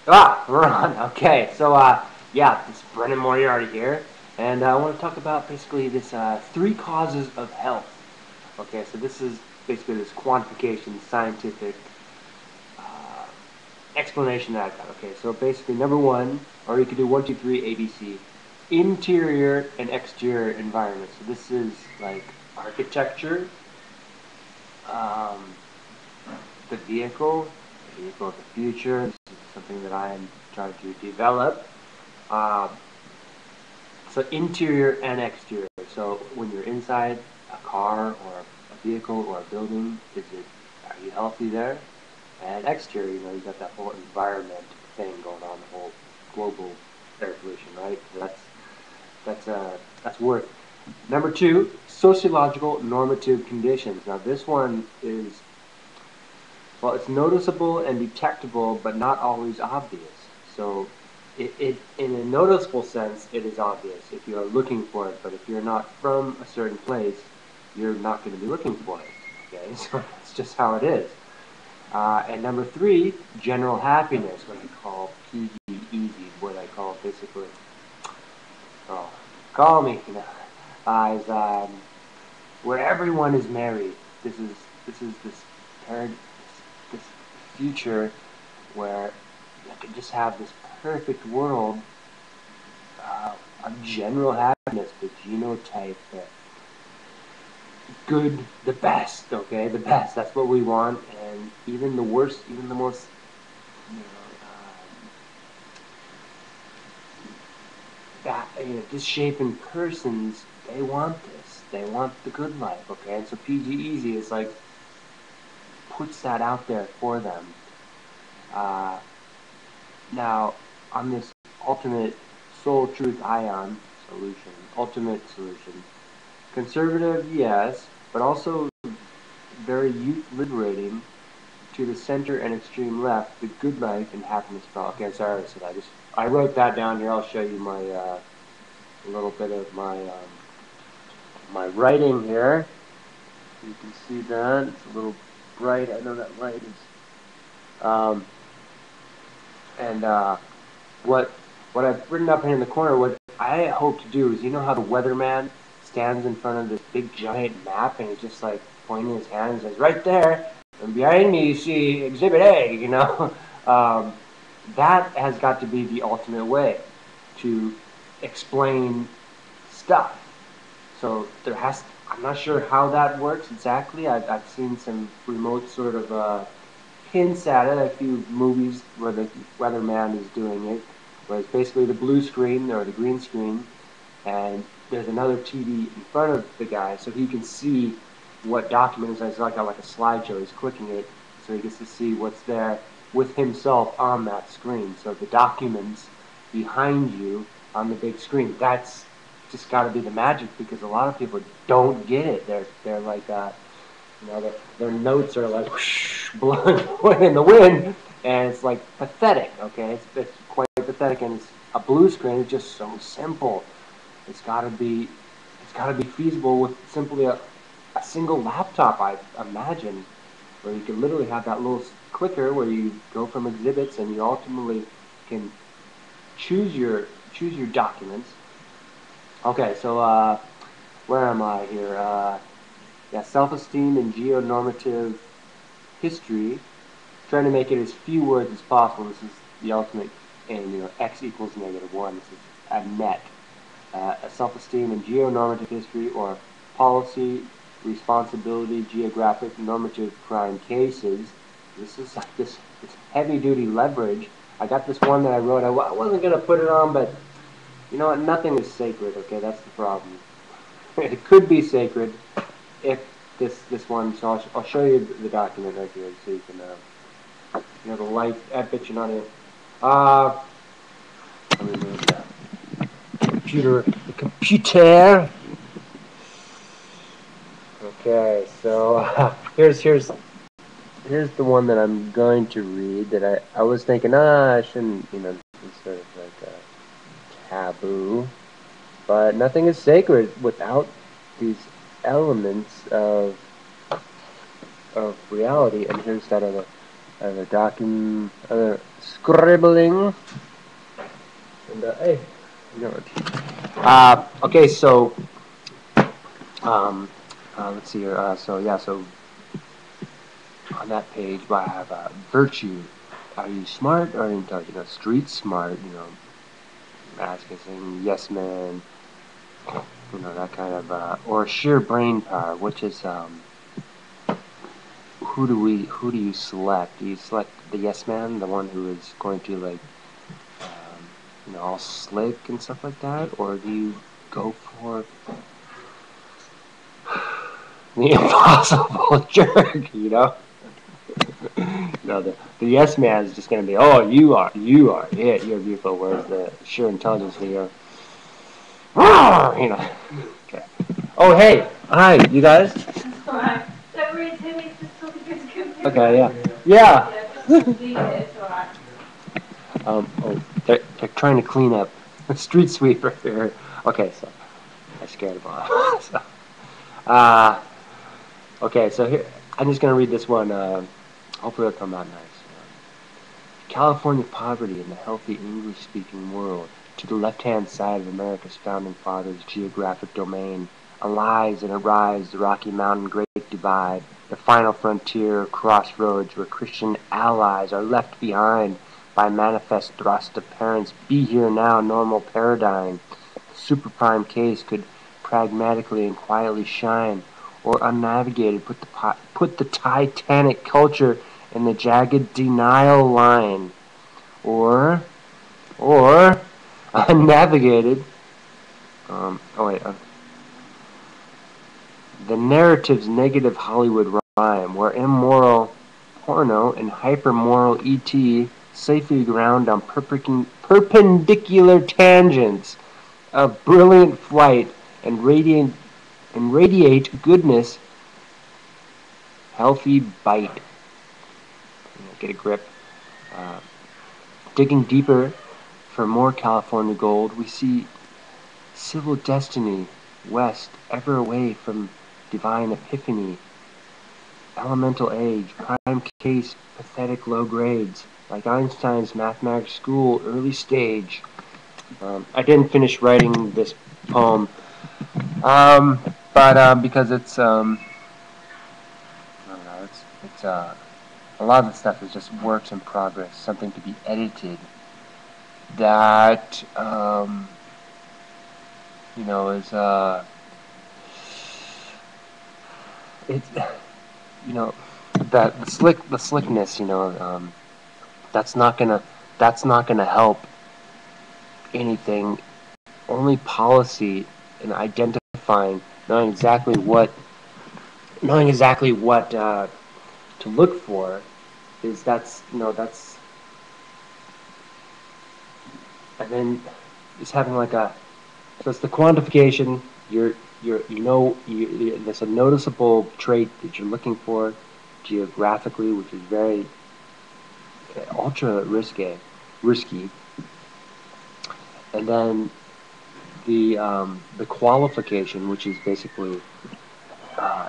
We're on. Okay, so yeah, it's Brennan Moriarty here, and I want to talk about basically this three causes of health. Okay, so this is basically this quantification, scientific uh, explanation that I got. Okay, so basically number one, or you could do 1, 2, 3, ABC, interior and exterior environment. So this is like architecture, um, the vehicle of the future. This is something that I am trying to develop. Um, so interior and exterior. So when you're inside a car or a vehicle or a building, are you healthy there? And exterior, you got that whole environment thing going on, the whole global air pollution, right? So that's worth. Number two, sociological normative conditions. Now this one is, well, it's noticeable and detectable, but not always obvious. So in a noticeable sense, it is obvious if you are looking for it, but if you're not from a certain place, you're not going to be looking for it. Okay, so that's just how it is. And number three, general happiness, what I call PG easy, what I call basically, oh, call me, is where everyone is married. This is this future where you can just have this perfect world of general happiness, the genotype, good, the best, okay, the best. That's what we want, and even the worst, even the most, you know, misshapen persons, they want this. They want the good life, okay. And so PG Easy is like puts that out there for them. Uh, Now, on this ultimate soul truth ion solution, ultimate solution, conservative, yes, but also very youth liberating to the center and extreme left, the good life and happiness for all. Okay, sorry, so I wrote that down here. I'll show you my a little bit of my writing here. You can see that it's a little bright. I know that light is. And what what I've written up here in the corner, what I hope to do is, how the weatherman stands in front of this big giant map and he's just like pointing his hand and says, right there, and behind me you see Exhibit A, um, that has got to be the ultimate way to explain stuff. So I'm not sure how that works exactly. I've seen some remote sort of hints at it, a few movies where the weatherman is doing it, where it's basically the blue screen or the green screen, and there's another TV in front of the guy, so he can see what document is. It's like a slideshow. He's clicking it, so he gets to see what's there with himself on that screen. So the documents behind you on the big screen. That's just got to be the magic, because a lot of people don't get it. They're like their notes are like whoosh, blowing in the wind, and it's like pathetic. Okay, it's quite pathetic, and it's a blue screen. It's just so simple. It's got to be feasible with simply a single laptop. I imagine, where you can literally have that little clicker where you go from exhibits and you ultimately can choose your documents. Okay, so where am I here? Yeah, self-esteem and geo-normative history, trying to make it as few words as possible. This is the ultimate aim, x equals -1. This is a net. A self-esteem and geo-normative history, or policy, responsibility, geographic, normative crime cases. This is like this heavy-duty leverage. I got this one that I wrote. I wasn't going to put it on, but you know what? Nothing is sacred, okay? That's the problem. It could be sacred if this one, so I'll show you the document right here so you can, the light, I bet you're not in. Let me move that the computer. Okay, so here's the one that I'm going to read that I was thinking, I shouldn't, it's sort of like a taboo, but nothing is sacred without these elements of reality. And here's that other other scribbling. And hey, you know it. Okay, so let's see here. So on that page, I have virtue. Are you smart or intelligent? Street smart, asking saying yes man, that kind of, or sheer brain power, which is who do you select? Do you select the yes man, the one who is going to like all slick and stuff like that, or do you go for the impossible jerk? No, the yes man is just going to be, oh, you are it, you're beautiful. Whereas the sheer intelligence, Okay. Oh, hey, hi, you guys. Alright. Don't worry, Timmy's just talking to his computer. Okay, yeah. It's alright. They're trying to clean up a street sweeper here. Okay, so I scared them off. Okay, so here I'm just gonna read this one. Hopefully it'll come out nice. California poverty in the healthy English-speaking world. To the left-hand side of America's founding fathers' geographic domain, lies and arise the Rocky Mountain Great Divide, the final frontier crossroads where Christian allies are left behind by manifest thrust of parents' be here now normal paradigm. The superprime case could pragmatically and quietly shine, or unnavigated put the Titanic culture in the jagged denial line, or unnavigated. The narrative's negative Hollywood rhyme, where immoral porno and hypermoral ET safely ground on perpendicular tangents of brilliant flight and radiate goodness, healthy bite. Get a grip. Digging deeper for more California gold, we see civil destiny west, ever away from divine epiphany. Elemental age, prime case, pathetic low grades, like Einstein's mathematics school, early stage. I didn't finish writing this poem, but because it's I don't know, it's a lot of the stuff is just works in progress, something to be edited. That is it's that the slickness, that's not gonna help anything. Only policy and identifying, knowing exactly what to look for that's and then it's having so it's the quantification. There's a noticeable trait that you're looking for geographically, which is very ultra risky, and then the qualification, which is basically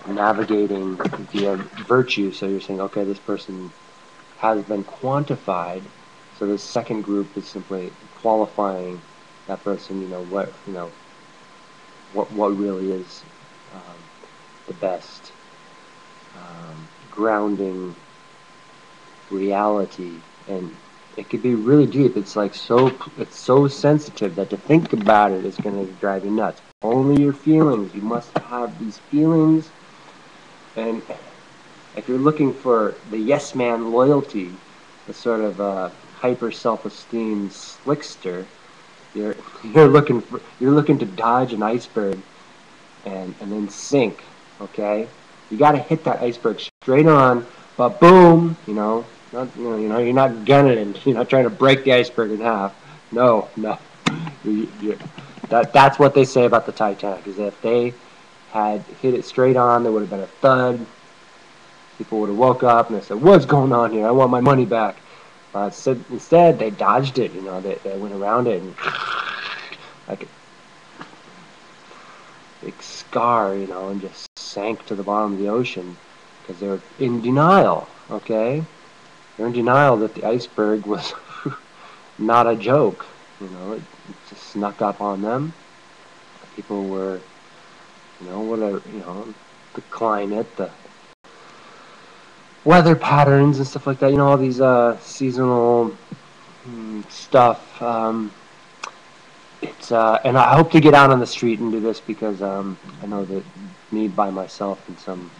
navigating via virtue. So you're saying, okay, this person has been quantified. So the second group is simply qualifying that person. What really is the best grounding reality, and it could be really deep. It's so sensitive that to think about it is going to drive you nuts. Only your feelings. You must have these feelings, and if you're looking for the yes man loyalty, the sort of hyper self-esteem slickster, you're looking to dodge an iceberg and then sink. Okay, you got to hit that iceberg straight on, but boom, you're not gunning it. You're not trying to break the iceberg in half. No. That's what they say about the Titanic, is that if they had hit it straight on, there would have been a thud. People would have woke up and they said, "What's going on here? I want my money back." Instead, they dodged it. They went around it and like a big scar, and just sank to the bottom of the ocean because they were in denial. Okay, they're in denial that the iceberg was not a joke. You know, it just snuck up on them. People were, you know, whatever, you know, the climate, the weather patterns and stuff like that. You know, all these seasonal stuff. It's and I hope to get out on the street and do this because I know that me by myself in some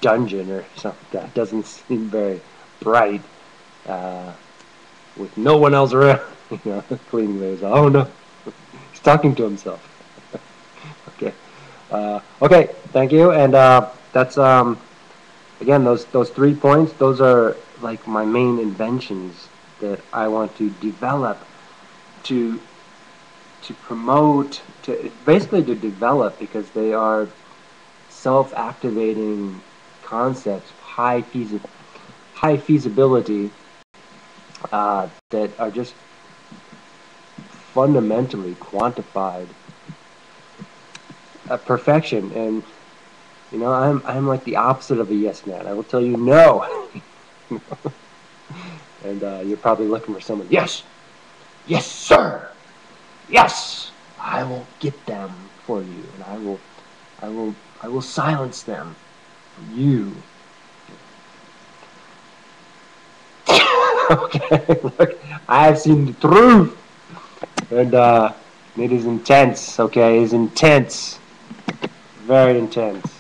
dungeon or something that doesn't seem very bright with no one else around. You know, cleaning those. Oh no, he's talking to himself. Okay, okay, thank you. And that's again those 3 points. Those are like my main inventions that I want to develop to promote, to basically to develop, because they are self-activating concepts, high feasibility, that are just fundamentally quantified perfection. And you know, I'm like the opposite of a yes man. I will tell you no. And you're probably looking for someone. Yes, yes, sir. Yes, I will get them for you, and I will silence them for you. Okay, look, I have seen the truth, and it is intense. Okay, it is intense, very intense.